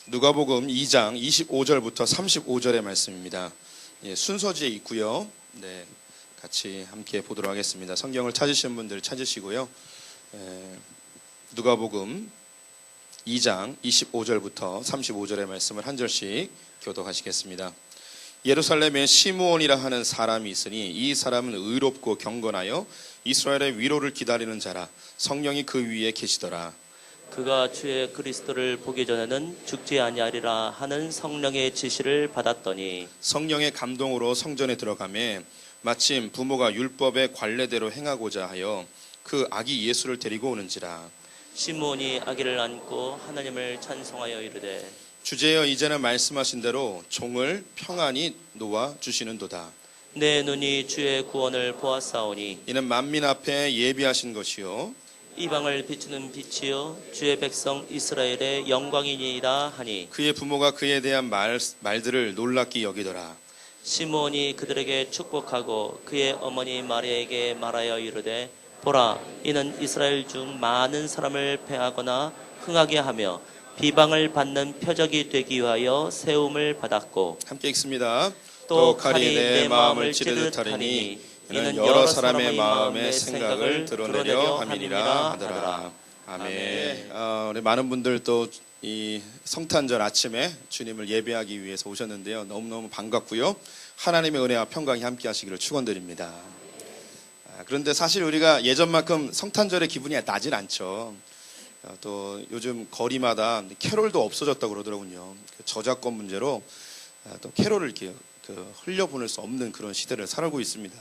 누가복음 2장 25절부터 35절의 말씀입니다. 순서지에 있고요. 네, 같이 함께 보도록 하겠습니다. 성경을 찾으시는 분들 찾으시고요. 누가복음 2장 25절부터 35절의 말씀을 한 절씩 교독하시겠습니다. 예루살렘에 시므온이라 하는 사람이 있으니 이 사람은 의롭고 경건하여 이스라엘의 위로를 기다리는 자라. 성령이 그 위에 계시더라. 그가 주의 그리스도를 보기 전에는 죽지 아니하리라 하는 성령의 지시를 받았더니 성령의 감동으로 성전에 들어가매 마침 부모가 율법의 관례대로 행하고자 하여 그 아기 예수를 데리고 오는지라. 시므온이 아기를 안고 하나님을 찬송하여 이르되 주제여 이제는 말씀하신 대로 종을 평안히 놓아 주시는도다. 내 눈이 주의 구원을 보았사오니 이는 만민 앞에 예비하신 것이요 이방을 비추는 빛이요 주의 백성 이스라엘의 영광이니이다 하니 그의 부모가 그에 대한 말들을 놀랍게 여기더라. 시므온이 그들에게 축복하고 그의 어머니 마리아에게 말하여 이르되 보라, 이는 이스라엘 중 많은 사람을 패하거나 흥하게 하며 비방을 받는 표적이 되기 위하여 세움을 받았고 함께 읽습니다. 또 칼이 내 마음을 찌르듯 하리니 이는 여러 사람의 마음의 생각을 드러내려 함이니라 하더라. 아멘. 우리 많은 분들 또 이 성탄절 아침에 주님을 예배하기 위해서 오셨는데요. 너무너무 반갑고요. 하나님의 은혜와 평강이 함께 하시기를 축원드립니다. 그런데 사실 우리가 예전만큼 성탄절의 기분이 나질 않죠. 또 요즘 거리마다 캐롤도 없어졌다고 그러더라고요. 저작권 문제로 또 캐롤을 이렇게 흘려보낼 수 없는 그런 시대를 살고 있습니다.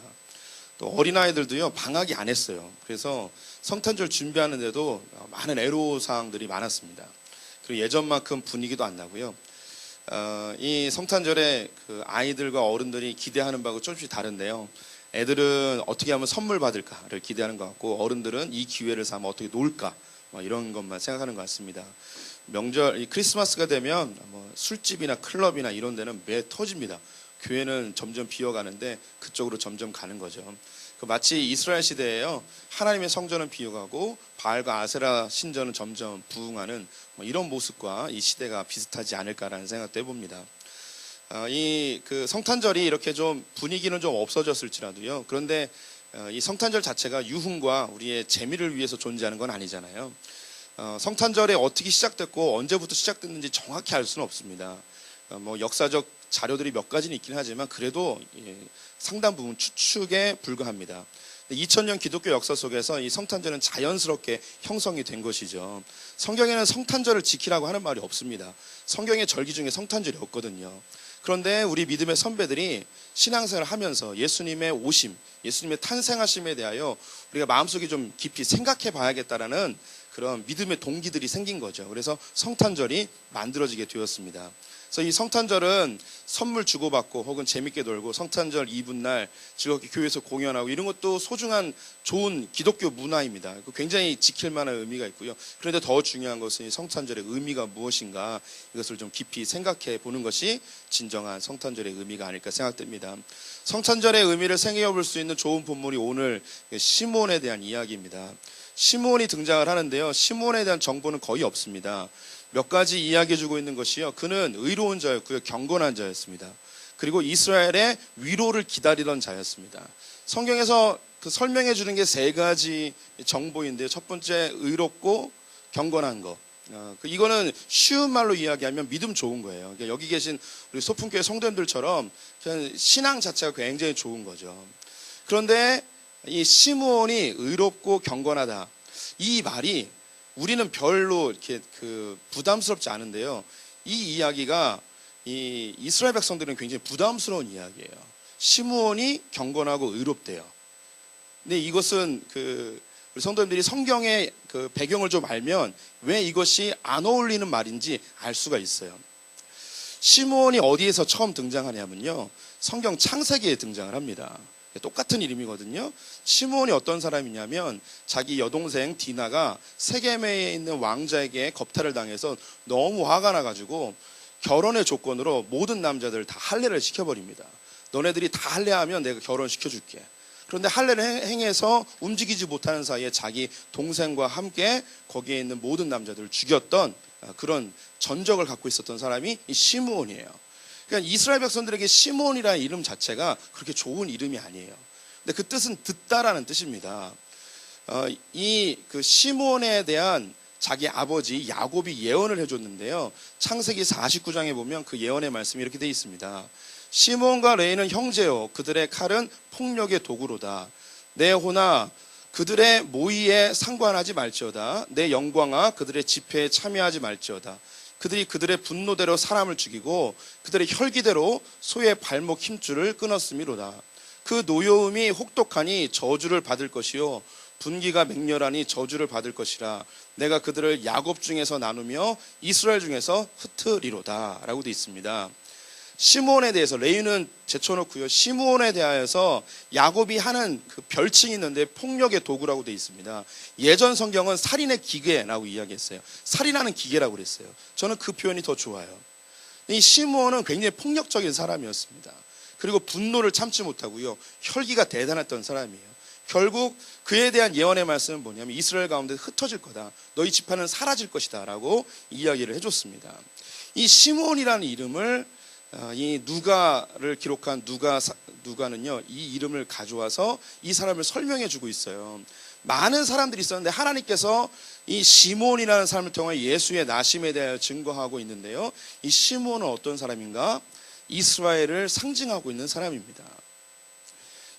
또 어린아이들도요, 방학이 안 했어요. 그래서 성탄절 준비하는데도 많은 애로사항들이 많았습니다. 그리고 예전만큼 분위기도 안 나고요. 이 성탄절에 그 아이들과 어른들이 기대하는 바하고 조금씩 다른데요. 애들은 어떻게 하면 선물 받을까를 기대하는 것 같고, 어른들은 이 기회를 삼아 어떻게 놀까, 이런 것만 생각하는 것 같습니다. 명절, 이 크리스마스가 되면 술집이나 클럽이나 이런 데는 매 터집니다. 교회는 점점 비어가는데 그쪽으로 점점 가는 거죠. 마치 이스라엘 시대에요, 하나님의 성전은 비어가고 바알과 아세라 신전은 점점 부흥하는 이런 모습과 이 시대가 비슷하지 않을까라는 생각도 해봅니다. 이 성탄절이 이렇게 좀 분위기는 좀 없어졌을지라도요, 그런데 이 성탄절 자체가 유흥과 우리의 재미를 위해서 존재하는 건 아니잖아요. 성탄절에 어떻게 시작됐고 언제부터 시작됐는지 정확히 알 수는 없습니다. 역사적 자료들이 몇 가지는 있긴 하지만 그래도 상당 부분 추측에 불과합니다. 2000년 기독교 역사 속에서 이 성탄절은 자연스럽게 형성이 된 것이죠. 성경에는 성탄절을 지키라고 하는 말이 없습니다. 성경의 절기 중에 성탄절이 없거든요. 그런데 우리 믿음의 선배들이 신앙생활을 하면서 예수님의 오심, 예수님의 탄생하심에 대하여 우리가 마음속에 좀 깊이 생각해 봐야겠다라는 그런 믿음의 동기들이 생긴 거죠. 그래서 성탄절이 만들어지게 되었습니다. 그래서 이 성탄절은 선물 주고받고 혹은 재밌게 놀고 성탄절 이브날 즐겁게 교회에서 공연하고 이런 것도 소중한 좋은 기독교 문화입니다. 굉장히 지킬 만한 의미가 있고요. 그런데 더 중요한 것은 이 성탄절의 의미가 무엇인가, 이것을 좀 깊이 생각해 보는 것이 진정한 성탄절의 의미가 아닐까 생각됩니다. 성탄절의 의미를 생각해 볼 수 있는 좋은 본문이 오늘 시므온에 대한 이야기입니다. 시므온이 등장을 하는데요, 시므온에 대한 정보는 거의 없습니다. 몇 가지 이야기해주고 있는 것이요, 그는 의로운 자였고요, 경건한 자였습니다. 그리고 이스라엘의 위로를 기다리던 자였습니다. 성경에서 설명해 주는 게 세 가지 정보인데요, 첫 번째 의롭고 경건한 거. 이거는 쉬운 말로 이야기하면 믿음 좋은 거예요. 그러니까 여기 계신 우리 소풍교회 성도님들처럼 그냥 신앙 자체가 굉장히 좋은 거죠. 그런데 이 시므온이 의롭고 경건하다, 이 말이 우리는 별로 이렇게 부담스럽지 않은데요, 이 이야기가 이 이스라엘 백성들은 굉장히 부담스러운 이야기예요. 시므온이 경건하고 의롭대요. 근데 이것은 우리 성도님들이 성경의 배경을 좀 알면 왜 이것이 안 어울리는 말인지 알 수가 있어요. 시므온이 어디에서 처음 등장하냐면요, 성경 창세기에 등장을 합니다. 똑같은 이름이거든요. 시므온이 어떤 사람이냐면 자기 여동생 디나가 세겜에 있는 왕자에게 겁탈을 당해서 너무 화가 나가지고 결혼의 조건으로 모든 남자들 다 할례를 시켜버립니다. 너네들이 다 할례하면 내가 결혼시켜줄게. 그런데 할례를 행해서 움직이지 못하는 사이에 자기 동생과 함께 거기에 있는 모든 남자들을 죽였던 그런 전적을 갖고 있었던 사람이 이 시므온이에요. 그러니까 이스라엘 백성들에게 시므온이라는 이름 자체가 그렇게 좋은 이름이 아니에요. 근데 그 뜻은 듣다라는 뜻입니다. 이 그 시므온에 대한 자기 아버지 야곱이 예언을 해줬는데요. 창세기 49장에 보면 그 예언의 말씀이 이렇게 되어 있습니다. 시므온과 레위는 형제요, 그들의 칼은 폭력의 도구로다. 내 호나 그들의 모의에 상관하지 말지어다. 내 영광아 그들의 집회에 참여하지 말지어다. 그들이 그들의 분노대로 사람을 죽이고 그들의 혈기대로 소의 발목 힘줄을 끊었음이로다. 그 노여움이 혹독하니 저주를 받을 것이요 분기가 맹렬하니 저주를 받을 것이라. 내가 그들을 야곱 중에서 나누며 이스라엘 중에서 흩으리로다 라고 되어 있습니다. 시므온에 대해서 레위는 제쳐놓고요, 시므온에 대하여서 야곱이 하는 그 별칭이 있는데 폭력의 도구라고 되어 있습니다. 예전 성경은 살인의 기계라고 이야기했어요. 살인하는 기계라고 그랬어요. 저는 그 표현이 더 좋아요. 이 시므온은 굉장히 폭력적인 사람이었습니다. 그리고 분노를 참지 못하고요, 혈기가 대단했던 사람이에요. 결국 그에 대한 예언의 말씀은 뭐냐면 이스라엘 가운데 흩어질 거다, 너희 지파는 사라질 것이다 라고 이야기를 해줬습니다. 이 시므온이라는 이름을 이 누가를 기록한 누가는요, 이 이름을 가져와서 이 사람을 설명해 주고 있어요. 많은 사람들이 있었는데 하나님께서 이 시므온이라는 사람을 통해 예수의 나심에 대하여 증거하고 있는데요, 이 시므온은 어떤 사람인가? 이스라엘을 상징하고 있는 사람입니다.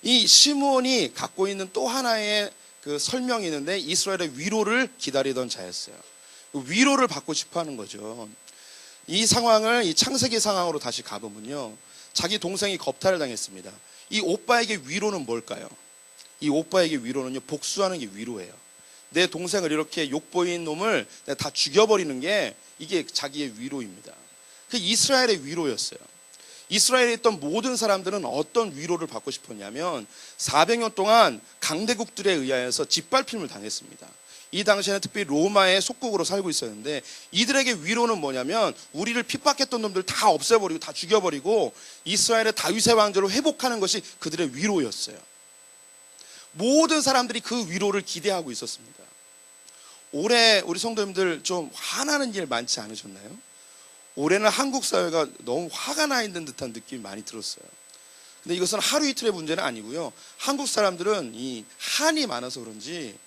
이 시므온이 갖고 있는 또 하나의 그 설명이 있는데 이스라엘의 위로를 기다리던 자였어요. 위로를 받고 싶어 하는 거죠. 이 상황을 이 창세기 상황으로 다시 가보면요, 자기 동생이 겁탈을 당했습니다. 이 오빠에게 위로는 뭘까요? 이 오빠에게 위로는요, 복수하는 게 위로예요. 내 동생을 이렇게 욕보인 놈을 내가 다 죽여버리는 게 이게 자기의 위로입니다. 그 이스라엘의 위로였어요. 이스라엘에 있던 모든 사람들은 어떤 위로를 받고 싶었냐면 400년 동안 강대국들에 의하여서 짓밟힘을 당했습니다. 이 당시에는 특별히 로마의 속국으로 살고 있었는데 이들에게 위로는 뭐냐면 우리를 핍박했던 놈들 다 없애버리고 다 죽여버리고 이스라엘의 다윗의 왕조를 회복하는 것이 그들의 위로였어요. 모든 사람들이 그 위로를 기대하고 있었습니다. 올해 우리 성도님들 좀 화나는 일 많지 않으셨나요? 올해는 한국 사회가 너무 화가 나 있는 듯한 느낌이 많이 들었어요. 근데 이것은 하루 이틀의 문제는 아니고요, 한국 사람들은 이 한이 많아서 그런지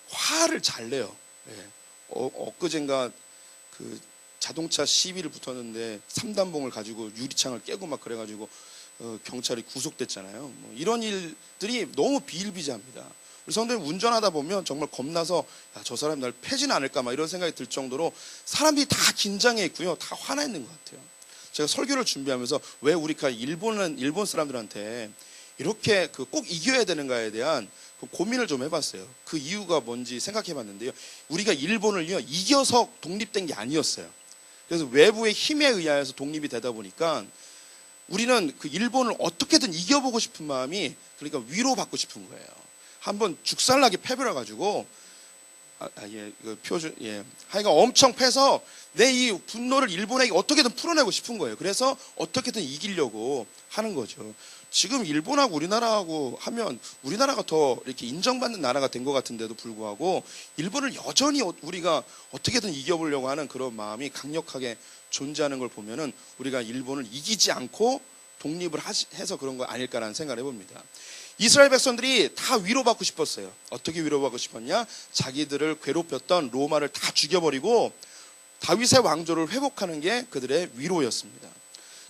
화를 잘 내요. 예. 엊그젠가 그 자동차 시비를 붙었는데 3단봉을 가지고 유리창을 깨고 막 그래가지고 경찰이 구속됐잖아요. 뭐 이런 일들이 너무 비일비재합니다. 우리 성도님 운전하다 보면 정말 겁나서 야, 저 사람이 날 패진 않을까 막 이런 생각이 들 정도로 사람들이 다 긴장해 있고요, 다 화나 있는 것 같아요. 제가 설교를 준비하면서 왜 우리가 일본 사람들한테 이렇게 꼭 이겨야 되는가에 대한 고민을 좀 해봤어요. 그 이유가 뭔지 생각해봤는데요, 우리가 일본을요 이겨서 독립된 게 아니었어요. 그래서 외부의 힘에 의하여서 독립이 되다 보니까 우리는 그 일본을 어떻게든 이겨보고 싶은 마음이, 그러니까 위로받고 싶은 거예요. 한번 죽살나게 패배를 가지고 하여간 엄청 패서 내 이 분노를 일본에게 어떻게든 풀어내고 싶은 거예요. 그래서 어떻게든 이기려고 하는 거죠. 지금 일본하고 우리나라하고 하면 우리나라가 더 이렇게 인정받는 나라가 된 것 같은데도 불구하고 일본을 여전히 우리가 어떻게든 이겨보려고 하는 그런 마음이 강력하게 존재하는 걸 보면은 우리가 일본을 이기지 않고 독립을 해서 그런 거 아닐까라는 생각을 해봅니다. 이스라엘 백성들이 다 위로받고 싶었어요. 어떻게 위로받고 싶었냐? 자기들을 괴롭혔던 로마를 다 죽여버리고 다윗의 왕조를 회복하는 게 그들의 위로였습니다.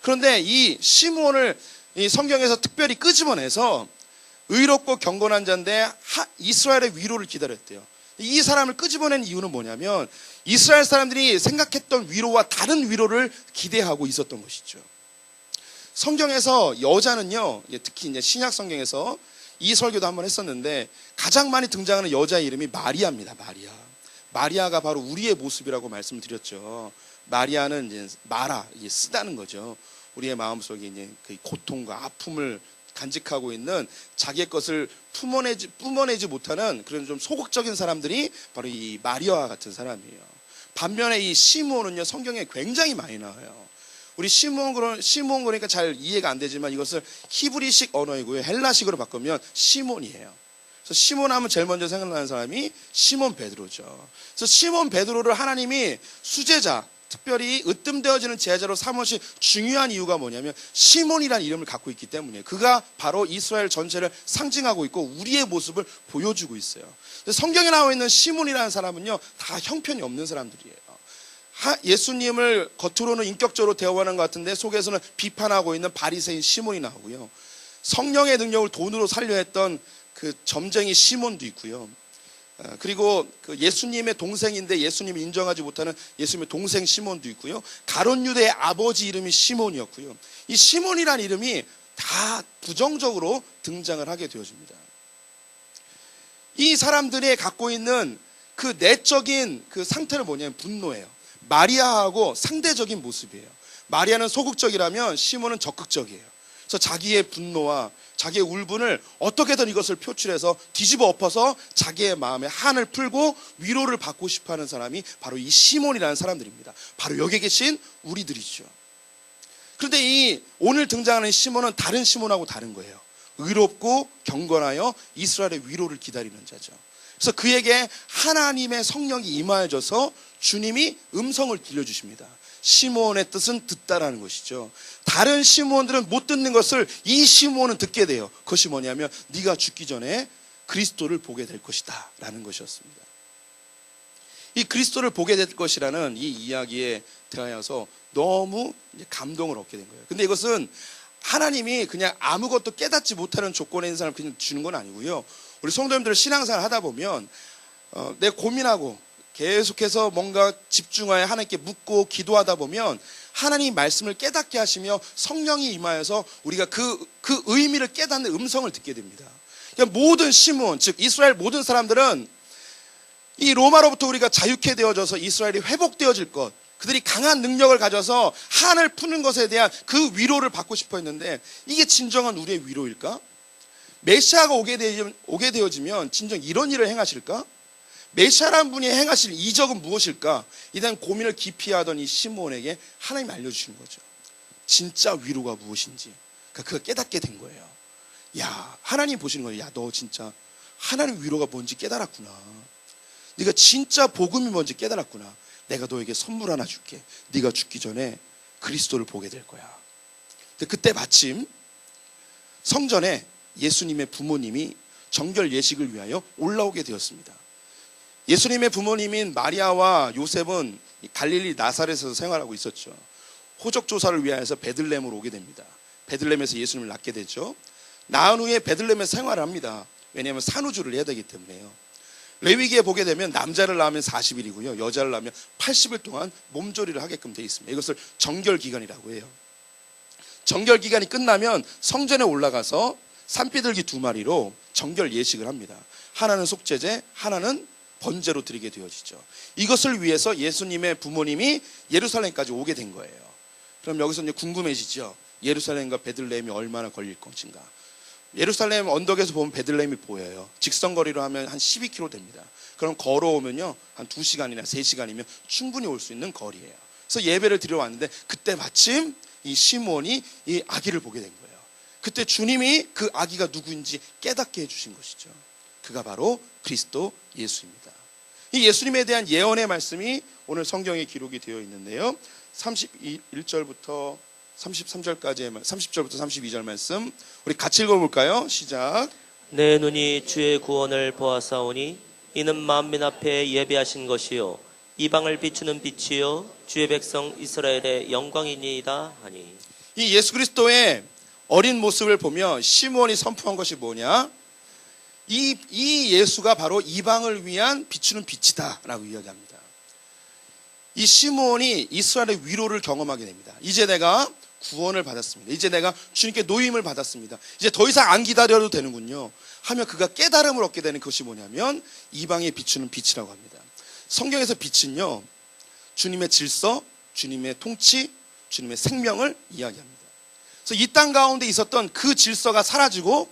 그런데 이 시므온을 이 성경에서 특별히 끄집어내서 의롭고 경건한 자인데 이스라엘의 위로를 기다렸대요. 이 사람을 끄집어낸 이유는 뭐냐면 이스라엘 사람들이 생각했던 위로와 다른 위로를 기대하고 있었던 것이죠. 성경에서 여자는요, 특히 이제 신약 성경에서 이 설교도 한번 했었는데 가장 많이 등장하는 여자의 이름이 마리아입니다. 마리아가 바로 우리의 모습이라고 말씀을 드렸죠. 마리아는 이제 마라, 쓰다는 거죠. 우리의 마음속에 이제 그 고통과 아픔을 간직하고 있는 자기의 것을 뿜어내지 못하는 그런 좀 소극적인 사람들이 바로 이 마리아와 같은 사람이에요. 반면에 이 시므온은요, 성경에 굉장히 많이 나와요. 우리 시므온 그러니까 잘 이해가 안 되지만 이것을 히브리식 언어이고요, 헬라식으로 바꾸면 시몬이에요. 그래서 시몬 하면 제일 먼저 생각나는 사람이 시몬 베드로죠. 그래서 시몬 베드로를 하나님이 수제자, 특별히 으뜸되어지는 제자로 삼으신 중요한 이유가 뭐냐면 시몬이라는 이름을 갖고 있기 때문이에요. 그가 바로 이스라엘 전체를 상징하고 있고 우리의 모습을 보여주고 있어요. 성경에 나와 있는 시몬이라는 사람은요, 다 형편이 없는 사람들이에요. 예수님을 겉으로는 인격적으로 대화하는 것 같은데 속에서는 비판하고 있는 바리새인 시몬이 나오고요. 성령의 능력을 돈으로 살려 했던 그 점쟁이 시몬도 있고요. 그리고 그 예수님의 동생인데 예수님이 인정하지 못하는 예수님의 동생 시몬도 있고요. 가룟 유대의 아버지 이름이 시몬이었고요. 이 시몬이라는 이름이 다 부정적으로 등장을 하게 되어집니다. 이 사람들이 갖고 있는 그 내적인 그 상태는 뭐냐면 분노예요. 마리아하고 상대적인 모습이에요. 마리아는 소극적이라면 시몬은 적극적이에요. 그래서 자기의 분노와 자기의 울분을 어떻게든 이것을 표출해서 뒤집어 엎어서 자기의 마음에 한을 풀고 위로를 받고 싶어하는 사람이 바로 이 시몬이라는 사람들입니다. 바로 여기 계신 우리들이죠. 그런데 이 오늘 등장하는 시몬은 다른 시몬하고 다른 거예요. 의롭고 경건하여 이스라엘의 위로를 기다리는 자죠. 그래서 그에게 하나님의 성령이 임하여져서 주님이 음성을 들려주십니다. 시몬의 뜻은 듣다라는 것이죠. 다른 시몬들은 못 듣는 것을 이 시몬은 듣게 돼요. 그것이 뭐냐면 네가 죽기 전에 그리스도를 보게 될 것이다 라는 것이었습니다. 이 그리스도를 보게 될 것이라는 이 이야기에 대하여서 너무 감동을 얻게 된 거예요. 근데 이것은 하나님이 그냥 아무것도 깨닫지 못하는 조건에 있는 사람을 그냥 주는 건 아니고요. 우리 성도님들 신앙생활 하다 보면 내 고민하고 계속해서 뭔가 집중하여 하나님께 묻고 기도하다 보면 하나님 말씀을 깨닫게 하시며 성령이 임하여서 우리가 그 의미를 깨닫는 음성을 듣게 됩니다. 그러니까 모든 시몬, 즉 이스라엘 모든 사람들은 이 로마로부터 우리가 자유케 되어져서 이스라엘이 회복되어질 것, 그들이 강한 능력을 가져서 한을 푸는 것에 대한 그 위로를 받고 싶어 했는데 이게 진정한 우리의 위로일까? 메시아가 오게 되어지면 진정 이런 일을 행하실까? 메시아라는 분이 행하실 이적은 무엇일까? 이런 고민을 깊이 하던 이 시몬에게 하나님이 알려주시는 거죠. 진짜 위로가 무엇인지. 그러니까 그가 깨닫게 된 거예요. 야, 하나님 보시는 거예요. 야, 너 진짜 하나님 위로가 뭔지 깨달았구나. 네가 진짜 복음이 뭔지 깨달았구나. 내가 너에게 선물 하나 줄게. 네가 죽기 전에 그리스도를 보게 될 거야. 근데 그때 마침 성전에 예수님의 부모님이 정결 예식을 위하여 올라오게 되었습니다. 예수님의 부모님인 마리아와 요셉은 갈릴리 나사렛에서 생활하고 있었죠. 호적 조사를 위하여서 베들레헴으로 오게 됩니다. 베들레헴에서 예수님을 낳게 되죠. 낳은 후에 베들레헴에서 생활을 합니다. 왜냐하면 산후조를 해야 되기 때문에요. 레위기에 보게 되면 남자를 낳으면 40일이고요. 여자를 낳으면 80일 동안 몸조리를 하게끔 되어 있습니다. 이것을 정결기간이라고 해요. 정결기간이 끝나면 성전에 올라가서 산비둘기 2마리로 정결 예식을 합니다. 하나는 속죄제, 하나는 번제로 드리게 되어지죠. 이것을 위해서 예수님의 부모님이 예루살렘까지 오게 된 거예요. 그럼 여기서 이제 궁금해지죠. 예루살렘과 베들레헴이 얼마나 걸릴 것인가. 예루살렘 언덕에서 보면 베들레헴이 보여요. 직선거리로 하면 한 12km 됩니다. 그럼 걸어오면요 한 2시간이나 3시간이면 충분히 올 수 있는 거리예요. 그래서 예배를 드리러 왔는데 그때 마침 이 시몬이 이 아기를 보게 된 거예요. 그때 주님이 그 아기가 누구인지 깨닫게 해주신 것이죠. 그가 바로 그리스도 예수입니다. 이 예수님에 대한 예언의 말씀이 오늘 성경에 기록이 되어 있는데요. 31절부터 33절까지의 30절부터 32절 말씀 우리 같이 읽어볼까요? 시작. 내 눈이 주의 구원을 보았사오니 이는 만민 앞에 예비하신 것이요 이방을 비추는 빛이요 주의 백성 이스라엘의 영광이니이다 하니. 이 예수 그리스도의 어린 모습을 보며 시몬이 선포한 것이 뭐냐? 이 예수가 바로 이방을 위한 비추는 빛이다 라고 이야기합니다. 이 시몬이 이스라엘의 위로를 경험하게 됩니다. 이제 내가 구원을 받았습니다. 이제 내가 주님께 노임을 받았습니다. 이제 더 이상 안 기다려도 되는군요 하며 그가 깨달음을 얻게 되는 것이 뭐냐면 이방에 비추는 빛이라고 합니다. 성경에서 빛은요 주님의 질서, 주님의 통치, 주님의 생명을 이야기합니다. 그래서 이 땅 가운데 있었던 그 질서가 사라지고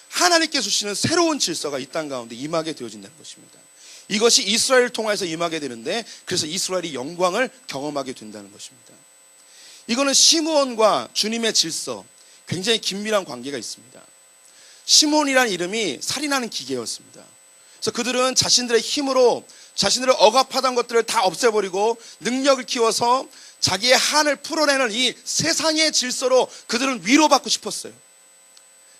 하나님께 주시는 새로운 질서가 이 땅 가운데 임하게 되어진다는 것입니다. 이것이 이스라엘을 통해서 임하게 되는데 그래서 이스라엘이 영광을 경험하게 된다는 것입니다. 이거는 시므온과 주님의 질서 굉장히 긴밀한 관계가 있습니다. 시몬이라는 이름이 살인하는 기계였습니다. 그래서 그들은 자신들의 힘으로 자신들의 억압하던 것들을 다 없애버리고 능력을 키워서 자기의 한을 풀어내는 이 세상의 질서로 그들은 위로받고 싶었어요.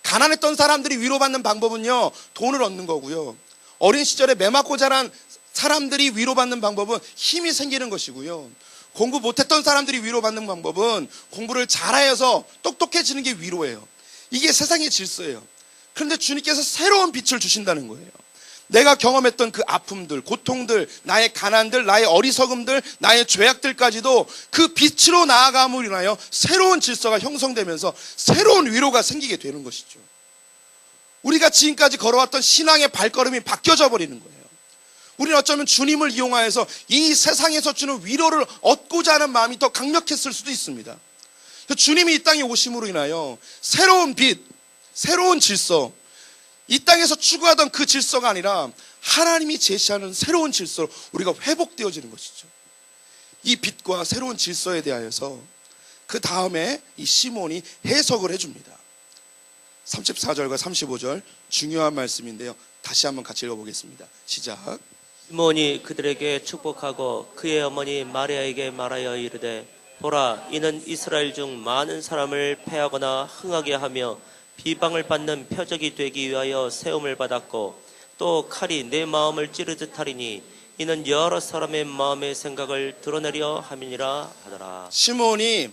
가난했던 사람들이 위로받는 방법은요, 돈을 얻는 거고요. 어린 시절에 매맞고 자란 사람들이 위로받는 방법은 힘이 생기는 것이고요. 공부 못했던 사람들이 위로받는 방법은 공부를 잘하여서 똑똑해지는 게 위로예요. 이게 세상의 질서예요. 그런데 주님께서 새로운 빛을 주신다는 거예요. 내가 경험했던 그 아픔들, 고통들, 나의 가난들, 나의 어리석음들, 나의 죄악들까지도 그 빛으로 나아감으로 인하여 새로운 질서가 형성되면서 새로운 위로가 생기게 되는 것이죠. 우리가 지금까지 걸어왔던 신앙의 발걸음이 바뀌어져 버리는 거예요. 우리는 어쩌면 주님을 이용하여서 이 세상에서 주는 위로를 얻고자 하는 마음이 더 강력했을 수도 있습니다. 주님이 이 땅에 오심으로 인하여 새로운 빛, 새로운 질서, 이 땅에서 추구하던 그 질서가 아니라 하나님이 제시하는 새로운 질서로 우리가 회복되어지는 것이죠. 이 빛과 새로운 질서에 대하여서 그 다음에 이 시몬이 해석을 해줍니다. 34절과 35절 중요한 말씀인데요, 다시 한번 같이 읽어보겠습니다. 시작. 시몬이 그들에게 축복하고 그의 어머니 마리아에게 말하여 이르되 보라, 이는 이스라엘 중 많은 사람을 패하거나 흥하게 하며 비방을 받는 표적이 되기 위하여 세움을 받았고 또 칼이 내 마음을 찌르듯 하리니 이는 여러 사람의 마음의 생각을 드러내려 함이니라 하더라. 시몬이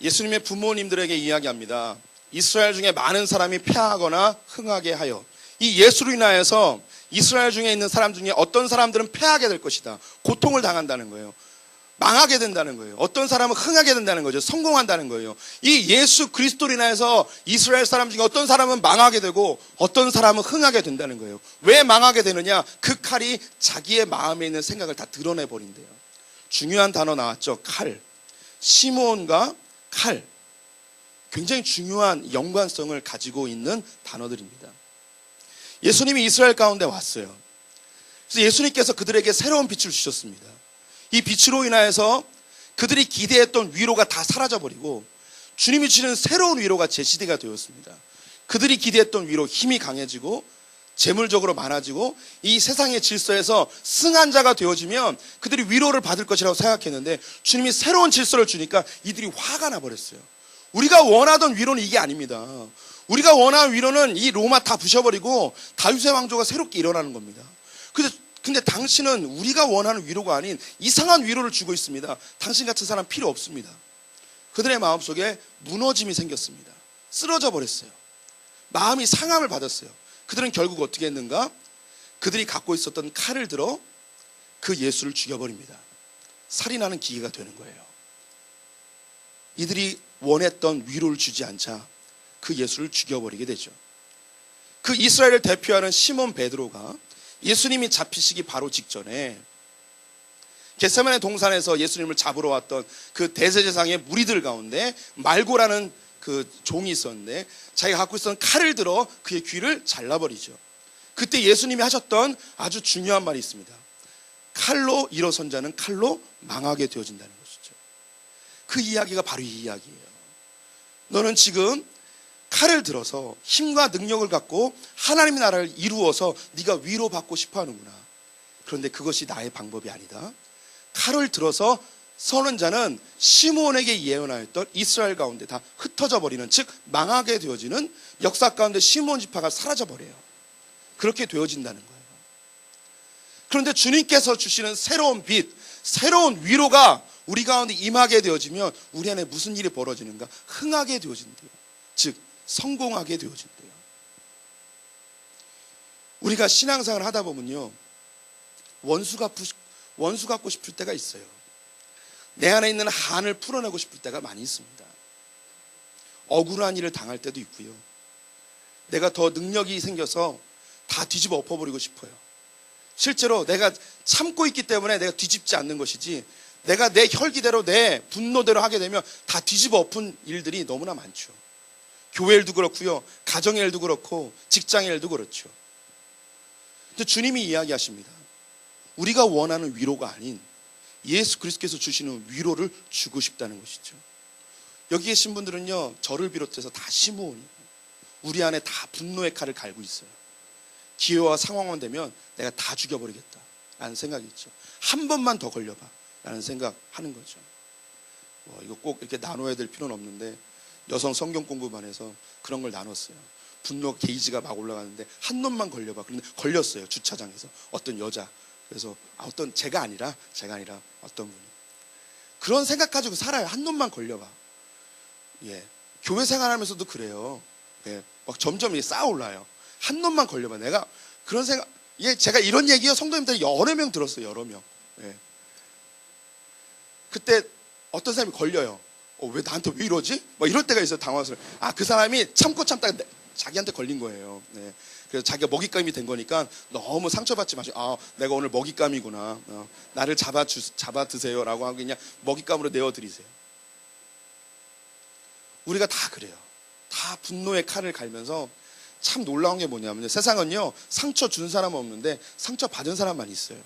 예수님의 부모님들에게 이야기합니다. 이스라엘 중에 많은 사람이 패하거나 흥하게 하여, 이 예수로 인하여서 이스라엘 중에 있는 사람 중에 어떤 사람들은 패하게 될 것이다. 고통을 당한다는 거예요. 망하게 된다는 거예요. 어떤 사람은 흥하게 된다는 거죠. 성공한다는 거예요. 이 예수 그리스도로 인하여서 이스라엘 사람 중에 어떤 사람은 망하게 되고 어떤 사람은 흥하게 된다는 거예요. 왜 망하게 되느냐? 그 칼이 자기의 마음에 있는 생각을 다 드러내버린대요. 중요한 단어 나왔죠. 칼. 시몬과 칼. 굉장히 중요한 연관성을 가지고 있는 단어들입니다. 예수님이 이스라엘 가운데 왔어요. 그래서 예수님께서 그들에게 새로운 빛을 주셨습니다. 이 빛으로 인하여서 그들이 기대했던 위로가 다 사라져버리고 주님이 주시는 새로운 위로가 제시대가 되었습니다. 그들이 기대했던 위로, 힘이 강해지고 재물적으로 많아지고 이 세상의 질서에서 승한 자가 되어지면 그들이 위로를 받을 것이라고 생각했는데 주님이 새로운 질서를 주니까 이들이 화가 나버렸어요. 우리가 원하던 위로는 이게 아닙니다. 우리가 원하는 위로는 이 로마 다 부셔버리고 다윗의 왕조가 새롭게 일어나는 겁니다. 근데 당신은 우리가 원하는 위로가 아닌 이상한 위로를 주고 있습니다. 당신 같은 사람 필요 없습니다. 그들의 마음속에 무너짐이 생겼습니다. 쓰러져 버렸어요. 마음이 상함을 받았어요. 그들은 결국 어떻게 했는가? 그들이 갖고 있었던 칼을 들어 그 예수를 죽여버립니다. 살인하는 기계가 되는 거예요. 이들이 원했던 위로를 주지 않자 그 예수를 죽여버리게 되죠. 그 이스라엘을 대표하는 시몬 베드로가 예수님이 잡히시기 바로 직전에 겟세마네 동산에서 예수님을 잡으러 왔던 그 대제사장의 무리들 가운데 말고라는 그 종이 있었는데 자기가 갖고 있었던 칼을 들어 그의 귀를 잘라버리죠. 그때 예수님이 하셨던 아주 중요한 말이 있습니다. 칼로 일어선 자는 칼로 망하게 되어진다는 것이죠. 그 이야기가 바로 이 이야기예요. 너는 지금 칼을 들어서 힘과 능력을 갖고 하나님의 나라를 이루어서 네가 위로받고 싶어 하는구나. 그런데 그것이 나의 방법이 아니다. 칼을 들어서 서는 자는 시몬에게 예언하였던 이스라엘 가운데 다 흩어져 버리는, 즉 망하게 되어지는 역사 가운데 시몬 지파가 사라져 버려요. 그렇게 되어진다는 거예요. 그런데 주님께서 주시는 새로운 빛, 새로운 위로가 우리 가운데 임하게 되어지면 우리 안에 무슨 일이 벌어지는가? 흥하게 되어진대요. 즉 성공하게 되어진대요. 우리가 신앙생활을 하다 보면요, 원수 갚고 싶을 때가 있어요. 내 안에 있는 한을 풀어내고 싶을 때가 많이 있습니다. 억울한 일을 당할 때도 있고요. 내가 더 능력이 생겨서 다 뒤집어 엎어버리고 싶어요. 실제로 내가 참고 있기 때문에 내가 뒤집지 않는 것이지, 내가 내 혈기대로 내 분노대로 하게 되면 다 뒤집어 엎은 일들이 너무나 많죠. 교회 일도 그렇고요, 가정의 일도 그렇고 직장의 일도 그렇죠. 근데 주님이 이야기하십니다. 우리가 원하는 위로가 아닌 예수 그리스도께서 주시는 위로를 주고 싶다는 것이죠. 여기 계신 분들은요, 저를 비롯해서 다 시므온이에요. 우리 안에 다 분노의 칼을 갈고 있어요. 기회와 상황만 되면 내가 다 죽여버리겠다 라는 생각이 있죠. 한 번만 더 걸려봐 라는 생각하는 거죠. 이거 꼭 이렇게 나눠야 될 필요는 없는데 여성 성경 공부반에서 그런 걸 나눴어요. 분노 게이지가 막 올라가는데 한 놈만 걸려봐. 그런데 걸렸어요. 주차장에서 어떤 여자. 그래서 제가 아니라 어떤 분이 그런 생각 가지고 살아요. 한 놈만 걸려봐. 예, 교회 생활하면서도 그래요. 예, 막 점점 쌓아 올라요. 한 놈만 걸려봐. 내가 그런 생각. 예, 제가 이런 얘기요 성도님들 여러 명 들었어요. 여러 명. 예. 그때 어떤 사람이 걸려요. 왜 나한테 왜 이러지? 막 이럴 때가 있어요. 당황스러워. 그 사람이 참다가 자기한테 걸린 거예요. 네. 그래서 자기가 먹잇감이 된 거니까 너무 상처받지 마시고 내가 오늘 먹잇감이구나. 나를 잡아 드세요라고 하고 그냥 먹잇감으로 내어드리세요. 우리가 다 그래요. 다 분노의 칼을 갈면서 참 놀라운 게 뭐냐면요. 세상은요 상처 준 사람은 없는데 상처 받은 사람만 있어요.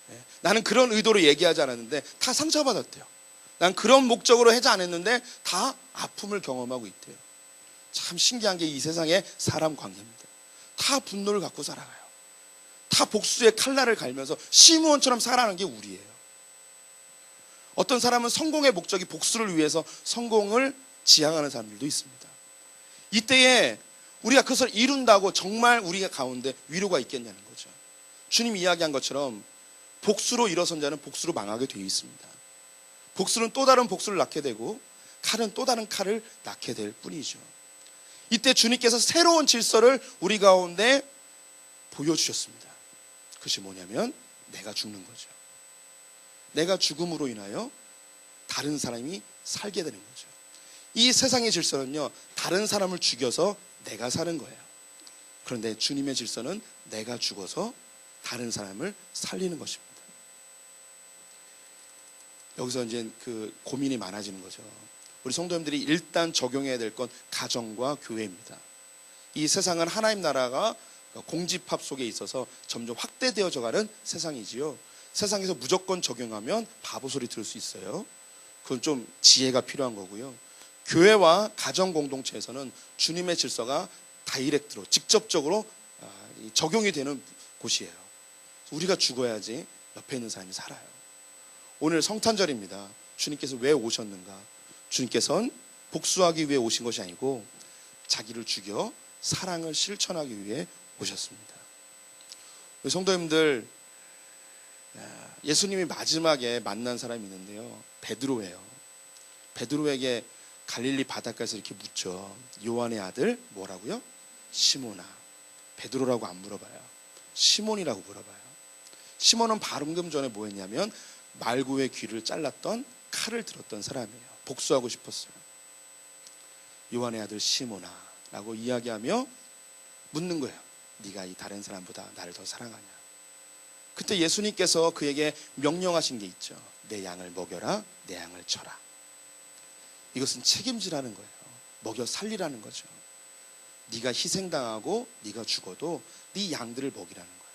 네. 나는 그런 의도로 얘기하지 않았는데 다 상처받았대요. 난 그런 목적으로 하지 않았는데 다 아픔을 경험하고 있대요. 참 신기한 게 이 세상의 사람 관계입니다. 다 분노를 갖고 살아가요. 다 복수의 칼날을 갈면서 시므온처럼 살아가는 게 우리예요. 어떤 사람은 성공의 목적이 복수를 위해서 성공을 지향하는 사람들도 있습니다. 이때에 우리가 그것을 이룬다고 정말 우리가 가운데 위로가 있겠냐는 거죠. 주님이 이야기한 것처럼 복수로 일어선 자는 복수로 망하게 되어 있습니다. 복수는 또 다른 복수를 낳게 되고 칼은 또 다른 칼을 낳게 될 뿐이죠. 이때 주님께서 새로운 질서를 우리 가운데 보여주셨습니다. 그것이 뭐냐면 내가 죽는 거죠. 내가 죽음으로 인하여 다른 사람이 살게 되는 거죠. 이 세상의 질서는요 다른 사람을 죽여서 내가 사는 거예요. 그런데 주님의 질서는 내가 죽어서 다른 사람을 살리는 것입니다. 여기서 이제 그 고민이 많아지는 거죠. 우리 성도님들이 일단 적용해야 될 건 가정과 교회입니다. 이 세상은 하나님 나라가 공집합 속에 있어서 점점 확대되어져 가는 세상이지요. 세상에서 무조건 적용하면 바보 소리 들을 수 있어요. 그건 좀 지혜가 필요한 거고요. 교회와 가정 공동체에서는 주님의 질서가 다이렉트로 직접적으로 적용이 되는 곳이에요. 우리가 죽어야지 옆에 있는 사람이 살아요. 오늘 성탄절입니다. 주님께서 왜 오셨는가? 주님께서는 복수하기 위해 오신 것이 아니고 자기를 죽여 사랑을 실천하기 위해 오셨습니다. 우리 성도님들, 예수님이 마지막에 만난 사람이 있는데요, 베드로예요. 베드로에게 갈릴리 바닷가에서 이렇게 묻죠. 요한의 아들 뭐라고요? 시몬아. 베드로라고 안 물어봐요. 시몬이라고 물어봐요. 시몬은 방금 전에 뭐 했냐면 말구의 귀를 잘랐던 칼을 들었던 사람이에요. 복수하고 싶었어요. 요한의 아들 시몬아 라고 이야기하며 묻는 거예요. 네가 이 다른 사람보다 나를 더 사랑하냐? 그때 예수님께서 그에게 명령하신 게 있죠. 내 양을 먹여라, 내 양을 쳐라. 이것은 책임지라는 거예요. 먹여 살리라는 거죠. 네가 희생당하고 네가 죽어도 네 양들을 먹이라는 거예요.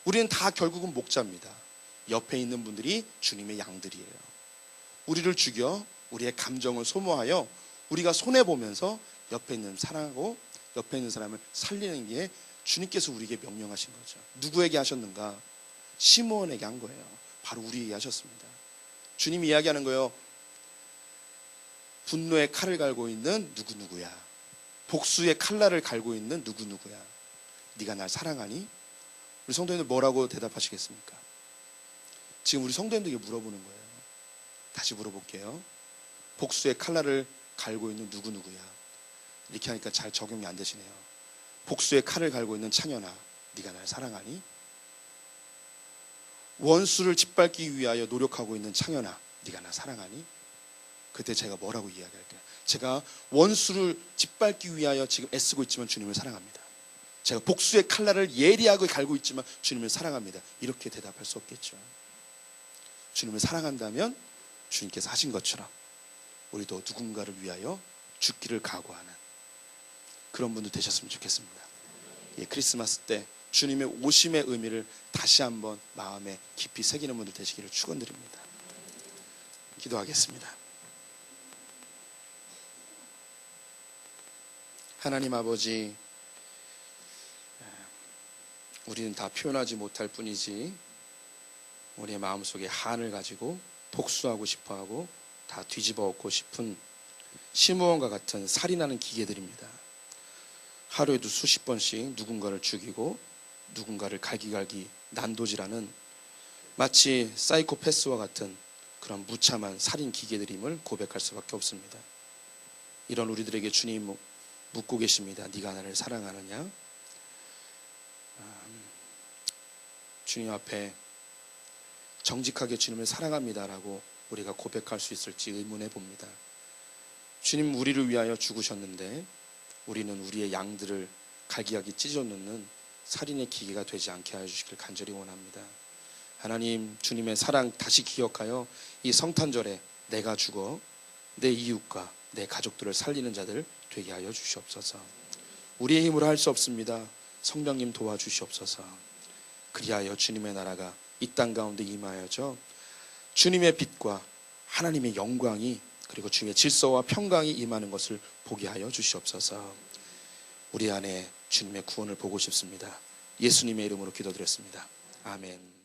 우리는 다 결국은 목자입니다. 옆에 있는 분들이 주님의 양들이에요. 우리를 죽여 우리의 감정을 소모하여 우리가 손해보면서 옆에 있는 사랑하고 옆에 있는 사람을 살리는 게 주님께서 우리에게 명령하신 거죠. 누구에게 하셨는가? 시몬에게 한 거예요. 바로 우리에게 하셨습니다. 주님이 이야기하는 거예요. 분노의 칼을 갈고 있는 누구누구야. 복수의 칼날을 갈고 있는 누구누구야. 네가 날 사랑하니? 우리 성도님들 뭐라고 대답하시겠습니까? 지금 우리 성도님들에게 물어보는 거예요. 다시 물어볼게요. 복수의 칼날을 갈고 있는 누구누구야. 이렇게 하니까 잘 적용이 안 되시네요. 복수의 칼을 갈고 있는 창현아, 네가 날 사랑하니? 원수를 짓밟기 위하여 노력하고 있는 창현아, 네가 날 사랑하니? 그때 제가 뭐라고 이야기할까요? 제가 원수를 짓밟기 위하여 지금 애쓰고 있지만 주님을 사랑합니다. 제가 복수의 칼날을 예리하게 갈고 있지만 주님을 사랑합니다. 이렇게 대답할 수 없겠죠. 주님을 사랑한다면 주님께서 하신 것처럼 우리도 누군가를 위하여 죽기를 각오하는 그런 분들 되셨으면 좋겠습니다. 예, 크리스마스 때 주님의 오심의 의미를 다시 한번 마음에 깊이 새기는 분들 되시기를 축원드립니다. 기도하겠습니다. 하나님 아버지, 우리는 다 표현하지 못할 뿐이지 우리의 마음속에 한을 가지고 복수하고 싶어하고 다 뒤집어 엎고 싶은 심우원과 같은 살인하는 기계들입니다. 하루에도 수십 번씩 누군가를 죽이고 누군가를 갈기갈기 난도질하는 마치 사이코패스와 같은 그런 무참한 살인 기계들임을 고백할 수밖에 없습니다. 이런 우리들에게 주님 묻고 계십니다. 네가 나를 사랑하느냐? 주님 앞에 정직하게 주님을 사랑합니다라고 우리가 고백할 수 있을지 의문해 봅니다. 주님 우리를 위하여 죽으셨는데 우리는 우리의 양들을 갈기갈기 찢어놓는 살인의 기계가 되지 않게 하여 주시길 간절히 원합니다. 하나님, 주님의 사랑 다시 기억하여 이 성탄절에 내가 죽어 내 이웃과 내 가족들을 살리는 자들 되게 하여 주시옵소서. 우리의 힘으로 할 수 없습니다. 성령님 도와주시옵소서. 그리하여 주님의 나라가 이 땅 가운데 임하여져 주님의 빛과 하나님의 영광이 그리고 주님의 질서와 평강이 임하는 것을 보게 하여 주시옵소서. 우리 안에 주님의 구원을 보고 싶습니다. 예수님의 이름으로 기도드렸습니다. 아멘.